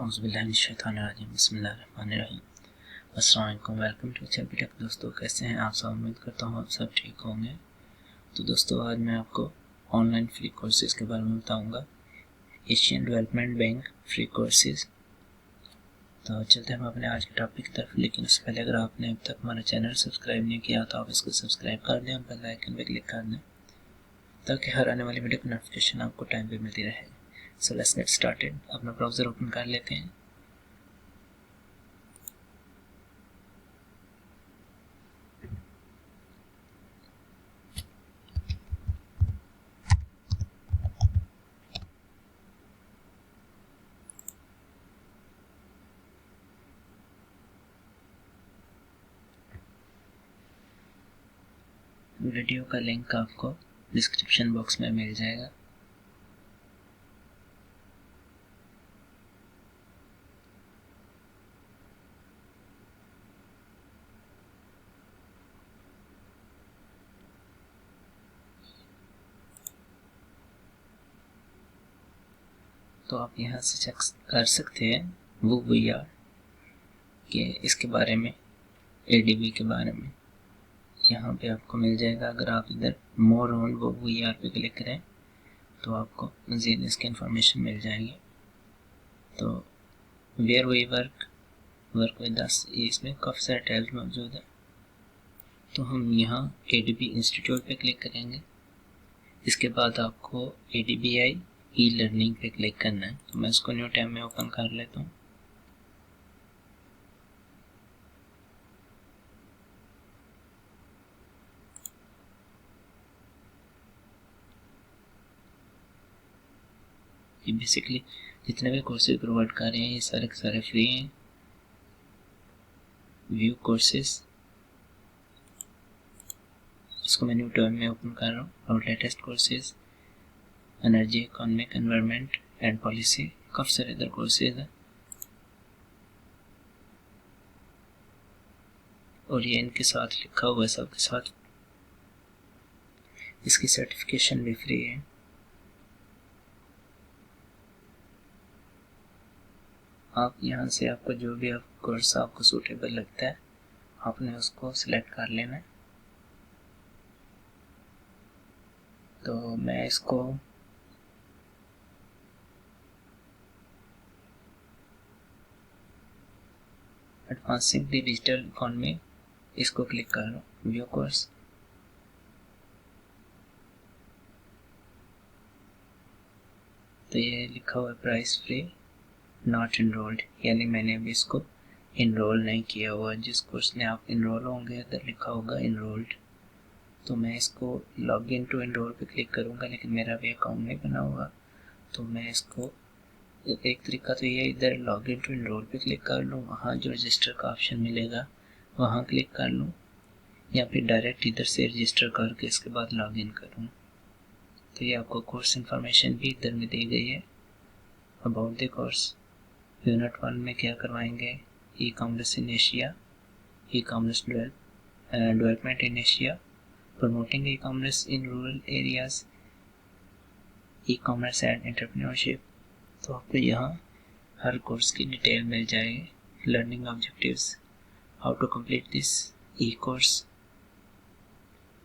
औज़ुबिल्लाहिमिनश्शैतानिर्रजीम बिस्मिल्लाहिर्रहमानिर्रहीम। अस्सलाम वालेकुम, वेलकम टू AHLP टेक। दोस्तों कैसे हैं आप सब? उम्मीद करता हूँ आप सब ठीक होंगे। तो दोस्तों आज मैं आपको ऑनलाइन फ्री कोर्सेज़ के बारे में बताऊँगा, Asian development bank free courses. तो चलते हैं हम अपने आज के टॉपिक की तरफ, लेकिन उससे पहले अगर आपने अब तक हमारा चैनल सब्सक्राइब नहीं किया तो आप इसको सब्सक्राइब कर दें और बेल आइकन पर क्लिक कर दें ताकि हर आने वाली वीडियो की नोटिफिकेशन आपको टाइम पे मिलती रहे। So let's get started. अपना ब्राउज़र ओपन कर लेते हैं। वीडियो का लिंक आपको डिस्क्रिप्शन बॉक्स में मिल जाएगा। तो आप यहाँ से चेक कर सकते हैं वो VR के इसके बारे में, ADB के बारे में यहाँ पे आपको मिल जाएगा। अगर आप इधर मोर ऑन वो VR पे क्लिक करें तो आपको मज़ीद इसकी इंफॉर्मेशन मिल जाएगी। तो where we work with us, इसमें काफ़ी सारे टैब्स मौजूद हैं। तो हम यहाँ ADB इंस्टीट्यूट पे क्लिक करेंगे। इसके बाद आपको ADBI ई लर्निंग पे क्लिक करना है। तो मैं इसको न्यू टैब में ओपन कर लेता हूँ। ये बेसिकली जितने भी कोर्सेज प्रोवाइड कर रहे हैं ये सारे के सारे फ्री हैं। व्यू कोर्सेज, इसको मैं न्यू टैब में ओपन कर रहा हूँ। और latest courses, energy, economic, environment and policy, काफ़ी सारे इधर कोर्सेज हैं। और ये इनके साथ लिखा हुआ है सबके साथ, इसकी सर्टिफिकेशन भी फ्री है। आप यहाँ से आपको जो भी कोर्स आपको सूटेबल लगता है आपने उसको सिलेक्ट कर लेना है। तो मैं इसको एडवांसिंग द डिजिटल इकोनॉमी, इसको क्लिक कर रहा हूँ। व्यू कोर्स, तो ये लिखा हुआ है प्राइस फ्री नॉट इनरोल्ड, यानी मैंने अभी इसको इनरोल नहीं किया हुआ। जिस कोर्स में आप इनरोल होंगे इधर लिखा होगा इनरोल्ड। तो मैं इसको लॉग इन टू इनरोल पे क्लिक करूँगा, लेकिन मेरा भी अकाउंट नहीं बना हुआ। तो मैं इसको एक तरीका तो ये इधर लॉग इन टू इनरोल पे क्लिक कर लूँ, वहाँ जो रजिस्टर का ऑप्शन मिलेगा वहाँ क्लिक कर लूँ, या फिर डायरेक्ट इधर से रजिस्टर करके इसके बाद लॉग इन करूँ। तो ये आपको कोर्स इन्फॉर्मेशन भी इधर में दी गई है। अबाउट द कोर्स, यूनिट 1 में क्या करवाएंगे, e commerce in Asia, e commerce development in Asia, promoting e commerce in rural areas, e commerce and entrepreneurship. तो आपको यहाँ हर कोर्स की डिटेल मिल जाएगी। Learning objectives, how to complete this e course,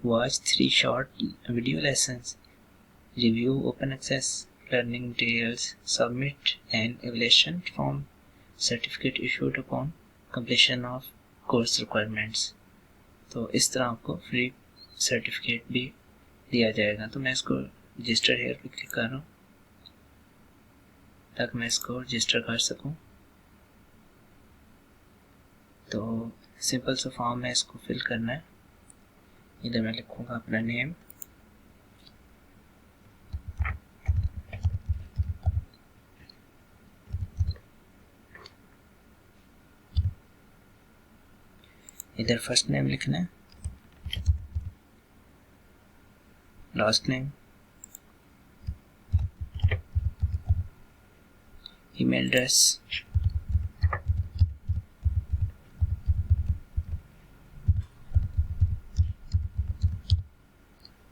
watch 3 short video lessons, review open access learning materials, submit an evaluation form, certificate issued upon completion of course requirements। तो इस तरह आपको फ्री सर्टिफिकेट भी दिया जाएगा। तो मैं इसको रजिस्टर हेयर पे क्लिक कर रहा हूँ ताकि मैं इसको रजिस्टर कर सकूँ। तो सिंपल सा फॉर्म है, इसको फिल करना है। इधर मैं लिखूँगा अपना नेम, इधर फर्स्ट नेम लिखना है, last name, email address,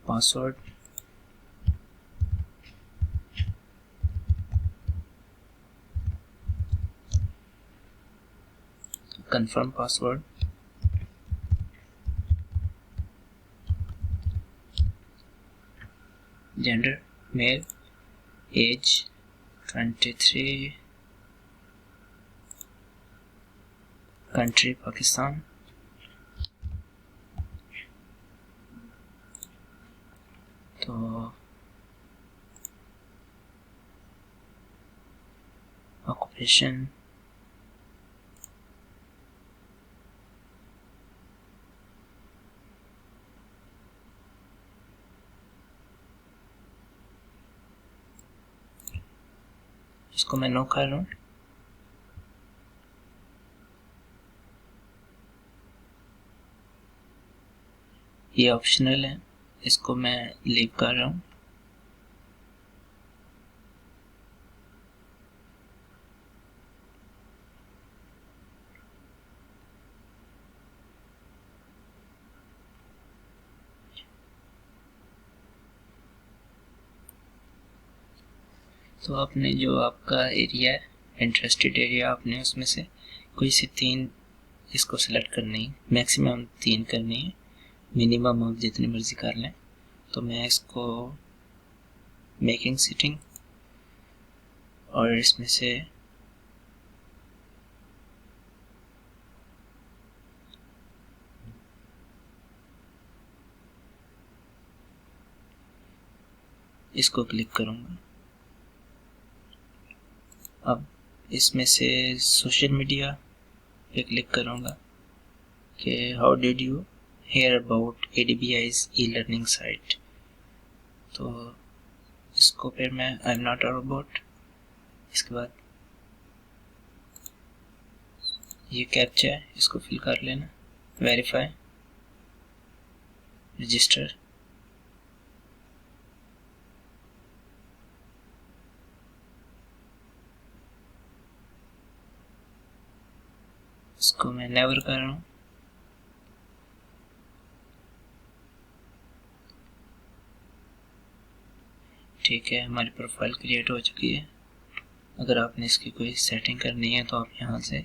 password, confirm password, gender male, age 23, country Pakistan, तो ऑक्यूपेशन इसको मैं नो कर रहा हूँ। ये ऑप्शनल है, इसको मैं लीव कर रहा हूँ। तो आपने जो आपका एरिया है, इंटरेस्टेड एरिया, आपने उसमें से कोई सी 3 इसको सिलेक्ट करनी है। मैक्सिमम 3 करनी है, मिनिमम आप जितनी मर्जी कर लें। तो मैं इसको मेकिंग सिटिंग और इसमें से इसको क्लिक करूँगा। अब इसमें से सोशल मीडिया पे क्लिक करूँगा कि how did you hear about ADBI's e learning site. तो इसको फिर मैं I am not a robot, इसके बाद ये कैप्चा है, इसको फिल कर लेना, वेरीफाई, रजिस्टर। इसको मैं नेवर कर रहा हूँ। ठीक है, हमारी प्रोफाइल क्रिएट हो चुकी है। अगर आपने इसकी कोई सेटिंग करनी है तो आप यहाँ से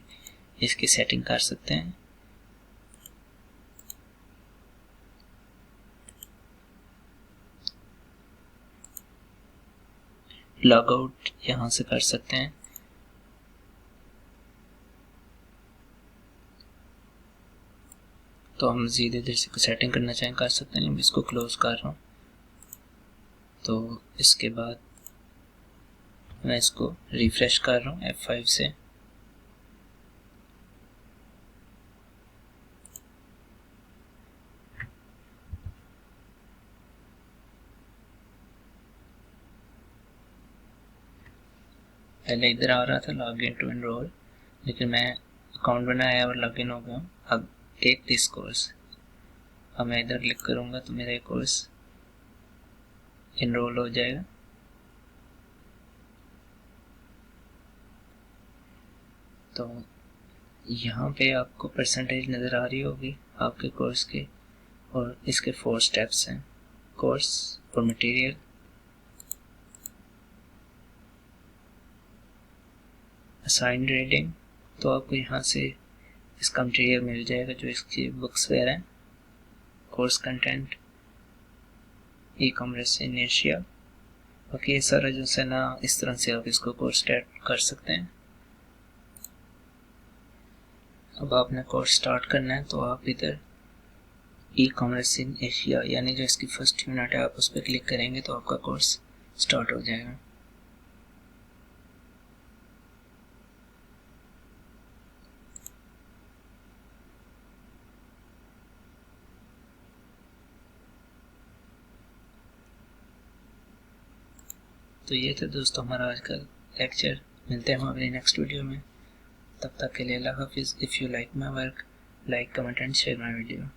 इसकी सेटिंग कर सकते हैं। लॉग आउट यहाँ से कर सकते हैं। तो हम मज़ीद इधर से कोई सेटिंग करना चाहें कर सकते हैं। मैं इसको क्लोज कर रहा हूँ। तो इसके बाद मैं इसको रिफ्रेश कर रहा हूँ F5 से। पहले इधर आ रहा था लॉग इन टू एनरोल, लेकिन मैं अकाउंट बनाया और लॉग इन हो गया हूँ। अब टेक दिस कोर्स, अब मैं इधर क्लिक करूँगा तो मेरा कोर्स एनरोल हो जाएगा। तो यहाँ पे आपको परसेंटेज नज़र आ रही होगी आपके कोर्स के, और इसके 4 स्टेप्स हैं, कोर्स और मटेरियल, असाइन रीडिंग। तो आपको यहाँ से इसका मटेरियल मिल जाएगा जो इसकी बुक्स वगैरह हैं, course content, E commerce in Asia. बाकी ये सारा जो है ना, इस तरह से आप इसको कोर्स स्टार्ट कर सकते हैं। अब आपने कोर्स स्टार्ट करना है तो आप इधर ई कॉमर्स इन एशिया यानी जो इसकी फर्स्ट यूनिट है, आप उस पर क्लिक करेंगे तो आपका कोर्स स्टार्ट हो जाएगा। तो ये था दोस्तों हमारा आज का लेक्चर। मिलते हैं हम अपनी नेक्स्ट वीडियो में। तब तक के लिए अल्लाह हाफिज़। If you like my work, like, comment and share my video.